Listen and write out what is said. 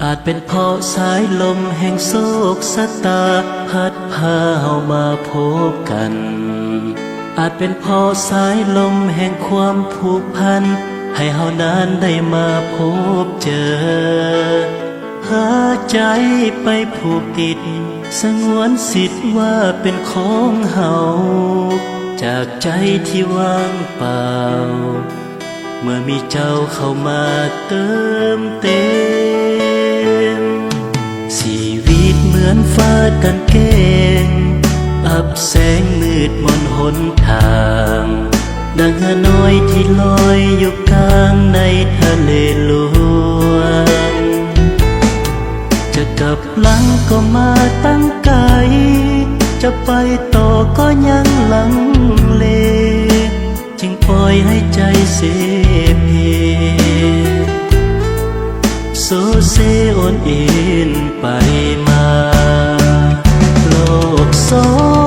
อาจเป็นเพราะสายลมแห่งโศกสตาพัดพาเฮามาพบกันอาจเป็นเพราะสายลมแห่งความผูกพันให้เฮานั้นได้มาพบเจอหาใจไปผูกติดสงวนสิทธิ์ว่าเป็นของเฮาจากใจที่ว่างเปล่าเมื่อมีเจ้าเข้ามาเติมเต็มชีวิตเหมือนฟ้ากันเก่งอับแสงมืดมนหนทางดังเรือน้อยที่ลอยอยู่กลางในทะเลหลวงจะกลับหลังก็มาตั้งไกลจะไปต่อก็ยังลังเลจึงปล่อยให้ใจเสเพโซเซโอนเอ็นไปมาโลกสอง